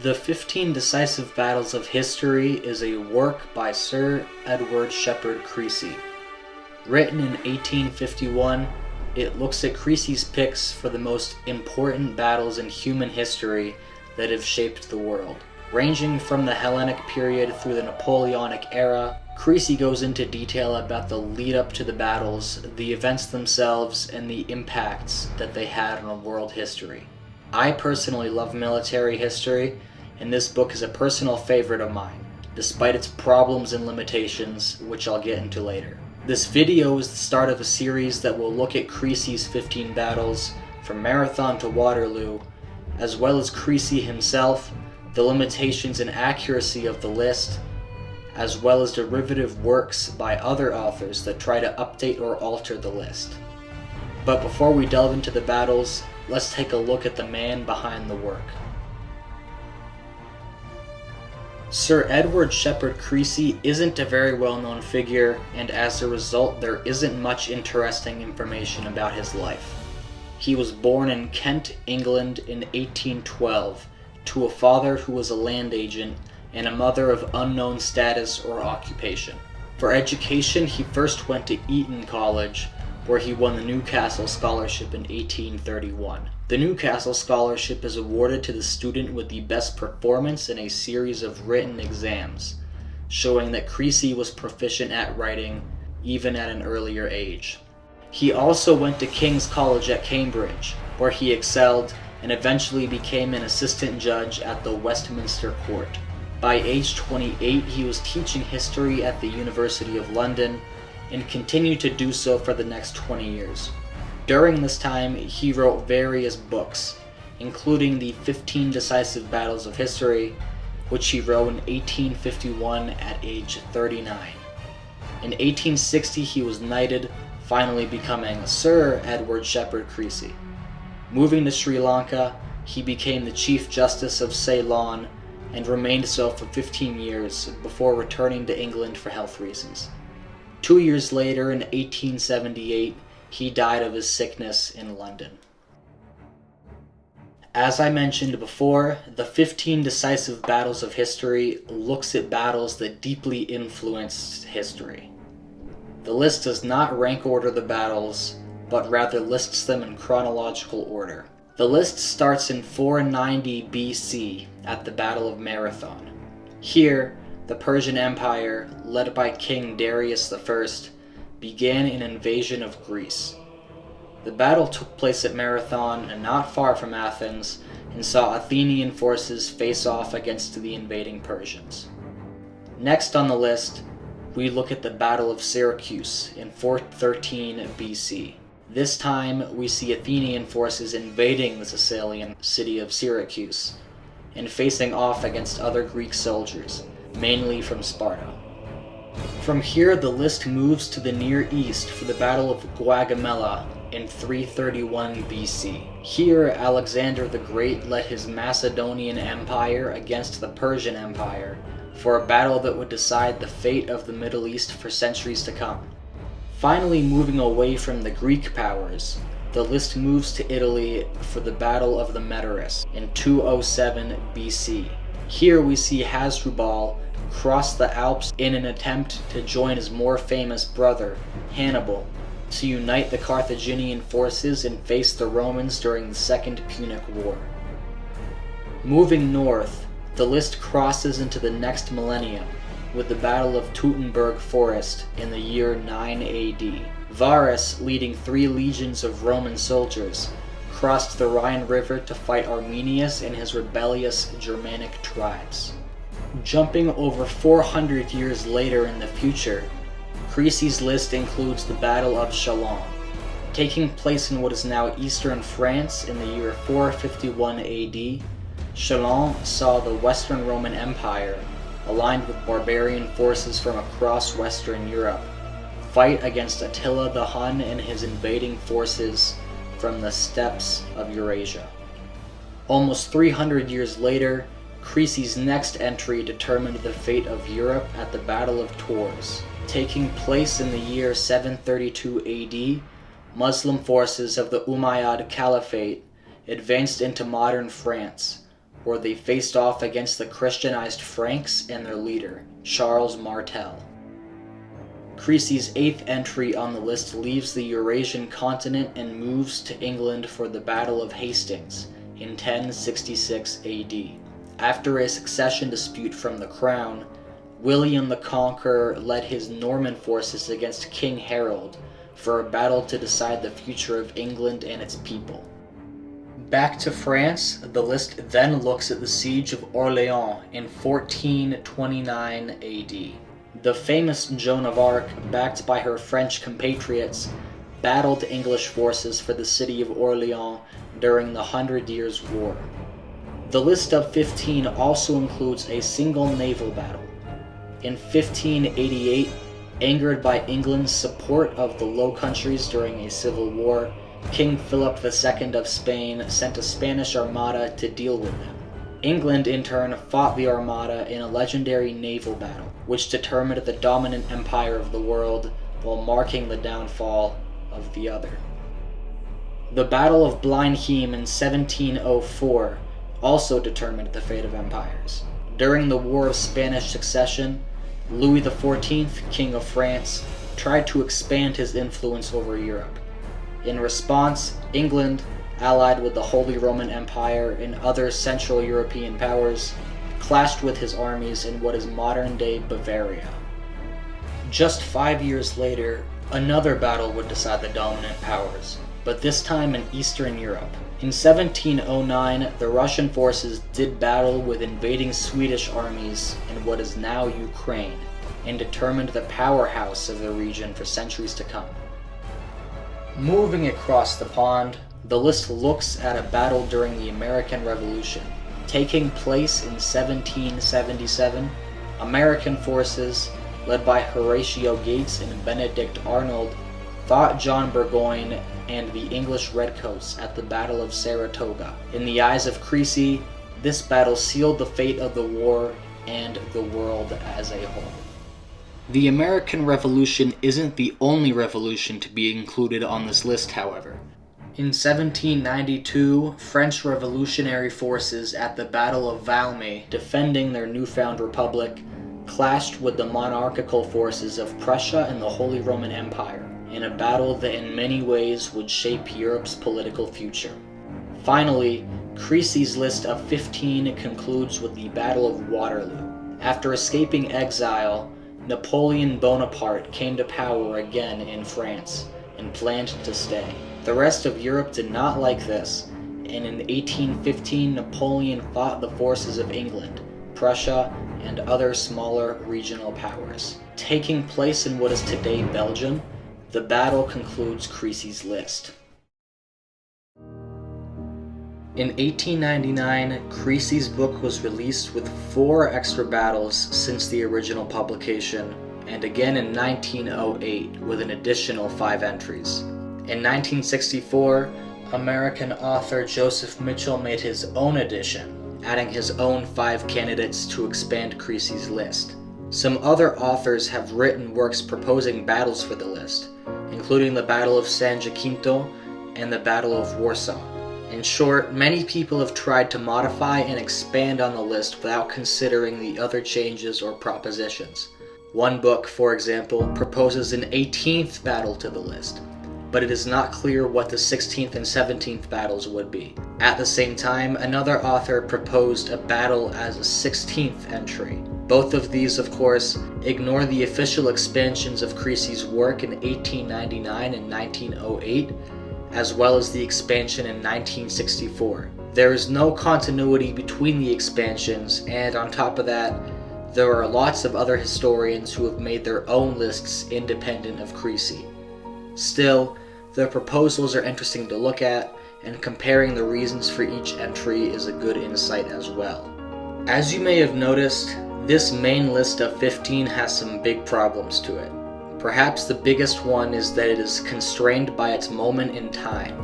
The 15 Decisive Battles of History is a work by Sir Edward Shepherd Creasy. Written in 1851, it looks at Creasy's picks for the most important battles in human history that have shaped the world. Ranging from the Hellenic period through the Napoleonic era, Creasy goes into detail about the lead up to the battles, the events themselves, and the impacts that they had on world history. I personally love military history, and this book is a personal favorite of mine, despite its problems and limitations, which I'll get into later. This video is the start of a series that will look at Creasy's 15 battles, from Marathon to Waterloo, as well as Creasy himself, the limitations and accuracy of the list, as well as derivative works by other authors that try to update or alter the list. But before we delve into the battles, let's take a look at the man behind the work. Sir Edward Shepherd Creasy isn't a very well-known figure, and as a result there isn't much interesting information about his life. He was born in Kent, England in 1812, to a father who was a land agent and a mother of unknown status or occupation. For education, he first went to Eton College, where he won the Newcastle Scholarship in 1831. The Newcastle Scholarship is awarded to the student with the best performance in a series of written exams, showing that Creasy was proficient at writing even at an earlier age. He also went to King's College at Cambridge, where he excelled and eventually became an assistant judge at the Westminster Court. By age 28, he was teaching history at the University of London and continued to do so for the next 20 years. During this time, he wrote various books, including the 15 Decisive Battles of History, which he wrote in 1851 at age 39. In 1860, he was knighted, finally becoming Sir Edward Shepherd Creasy. Moving to Sri Lanka, he became the Chief Justice of Ceylon and remained so for 15 years before returning to England for health reasons. 2 years later, in 1878, he died of his sickness in London. As I mentioned before, the 15 Decisive Battles of History looks at battles that deeply influenced history. The list does not rank order the battles, but rather lists them in chronological order. The list starts in 490 BC at the Battle of Marathon. Here, the Persian Empire, led by King Darius I, began an invasion of Greece. The battle took place at Marathon and not far from Athens, and saw Athenian forces face off against the invading Persians. Next on the list, we look at the Battle of Syracuse in 413 BC. This time, we see Athenian forces invading the Sicilian city of Syracuse and facing off against other Greek soldiers, mainly from Sparta. From here, the list moves to the Near East for the Battle of Gaugamela in 331 BC. Here, Alexander the Great led his Macedonian Empire against the Persian Empire for a battle that would decide the fate of the Middle East for centuries to come. Finally, moving away from the Greek powers, the list moves to Italy for the Battle of the Metaurus in 207 BC. Here we see Hasdrubal cross the Alps in an attempt to join his more famous brother, Hannibal, to unite the Carthaginian forces and face the Romans during the Second Punic War. Moving north, the list crosses into the next millennium with the Battle of Teutoburg Forest in the year 9 AD. Varus, leading 3 legions of Roman soldiers, crossed the Rhine River to fight Arminius and his rebellious Germanic tribes. Jumping over 400 years later in the future, Creasy's list includes the Battle of Chalons, taking place in what is now eastern France in the year 451 AD. Chalons saw the Western Roman Empire, aligned with barbarian forces from across Western Europe, fight against Attila the Hun and his invading forces from the steppes of Eurasia. Almost 300 years later, Creasy's next entry determined the fate of Europe at the Battle of Tours. Taking place in the year 732 AD, Muslim forces of the Umayyad Caliphate advanced into modern France, where they faced off against the Christianized Franks and their leader, Charles Martel. Creasy's 8th entry on the list leaves the Eurasian continent and moves to England for the Battle of Hastings in 1066 AD. After a succession dispute from the crown, William the Conqueror led his Norman forces against King Harold for a battle to decide the future of England and its people. Back to France, the list then looks at the Siege of Orleans in 1429 AD. The famous Joan of Arc, backed by her French compatriots, battled English forces for the city of Orleans during the 100 Years' War. The list of 15 also includes a single naval battle. In 1588, angered by England's support of the Low Countries during a civil war, King Philip II of Spain sent a Spanish armada to deal with them. England, in turn, fought the Armada in a legendary naval battle, which determined the dominant empire of the world while marking the downfall of the other. The Battle of Blenheim in 1704 also determined the fate of empires. During the War of Spanish Succession, Louis XIV, King of France, tried to expand his influence over Europe. In response, England, allied with the Holy Roman Empire and other Central European powers, clashed with his armies in what is modern-day Bavaria. Just 5 years later, another battle would decide the dominant powers, but this time in Eastern Europe. In 1709, the Russian forces did battle with invading Swedish armies in what is now Ukraine, and determined the powerhouse of the region for centuries to come. Moving across the pond, the list looks at a battle during the American Revolution. Taking place in 1777, American forces, led by Horatio Gates and Benedict Arnold, fought John Burgoyne and the English Redcoats at the Battle of Saratoga. In the eyes of Creasy, this battle sealed the fate of the war and the world as a whole. The American Revolution isn't the only revolution to be included on this list, however. In 1792, French revolutionary forces at the Battle of Valmy, defending their newfound republic, clashed with the monarchical forces of Prussia and the Holy Roman Empire, in a battle that in many ways would shape Europe's political future. Finally, Creasy's list of 15 concludes with the Battle of Waterloo. After escaping exile, Napoleon Bonaparte came to power again in France and planned to stay. The rest of Europe did not like this, and in 1815 Napoleon fought the forces of England, Prussia, and other smaller regional powers. Taking place in what is today Belgium, the battle concludes Creasy's list. In 1899, Creasy's book was released with 4 extra battles since the original publication, and again in 1908 with an additional 5 entries. In 1964, American author Joseph Mitchell made his own edition, adding his own 5 candidates to expand Creasy's list. Some other authors have written works proposing battles for the list, including the Battle of San Jacinto and the Battle of Warsaw. In short, many people have tried to modify and expand on the list without considering the other changes or propositions. One book, for example, proposes an 18th battle to the list, but it is not clear what the 16th and 17th battles would be. At the same time, another author proposed a battle as a 16th entry. Both of these, of course, ignore the official expansions of Creasy's work in 1899 and 1908, as well as the expansion in 1964. There is no continuity between the expansions, and on top of that, there are lots of other historians who have made their own lists independent of Creasy. Still, the proposals are interesting to look at, and comparing the reasons for each entry is a good insight as well. As you may have noticed, this main list of 15 has some big problems to it. Perhaps the biggest one is that it is constrained by its moment in time.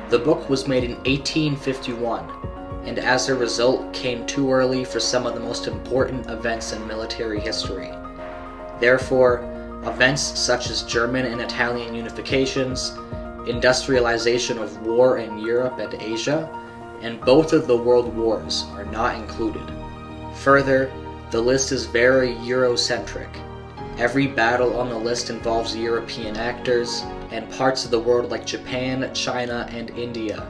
The book was made in 1851, and as a result came too early for some of the most important events in military history. Therefore, events such as German and Italian unifications, industrialization of war in Europe and Asia, and both of the world wars are not included. Further, the list is very Eurocentric. Every battle on the list involves European actors, and parts of the world like Japan, China, and India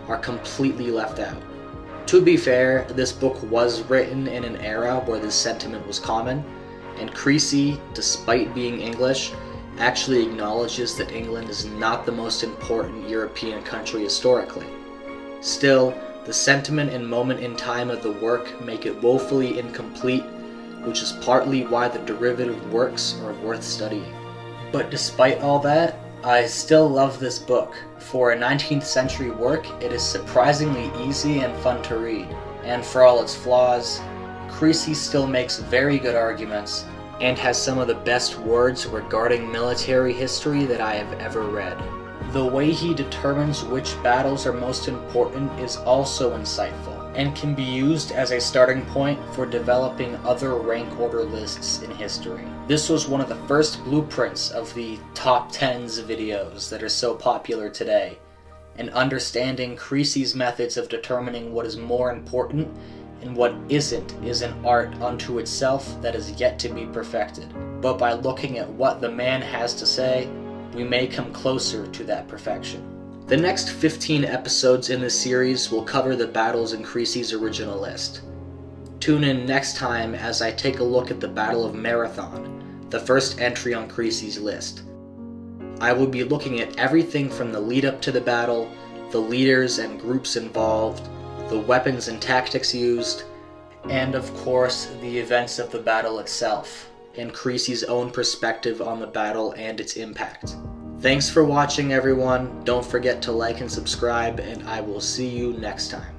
are completely left out. To be fair, this book was written in an era where this sentiment was common, and Creasy, despite being English, actually acknowledges that England is not the most important European country historically. Still, the sentiment and moment in time of the work make it woefully incomplete, which is partly why the derivative works are worth studying. But despite all that, I still love this book. For a 19th century work, it is surprisingly easy and fun to read, and for all its flaws, Creasy still makes very good arguments and has some of the best words regarding military history that I have ever read. The way he determines which battles are most important is also insightful, and can be used as a starting point for developing other rank order lists in history. This was one of the first blueprints of the top 10s videos that are so popular today, and understanding Creasy's methods of determining what is more important and what isn't is an art unto itself that is yet to be perfected. But by looking at what the man has to say, we may come closer to that perfection. The next 15 episodes in this series will cover the battles in Creasy's original list. Tune in next time as I take a look at the Battle of Marathon, the first entry on Creasy's list. I will be looking at everything from the lead up to the battle, the leaders and groups involved, the weapons and tactics used, and of course the events of the battle itself, and Creasy's own perspective on the battle and its impact. Thanks for watching, everyone. Don't forget to like and subscribe, and I will see you next time.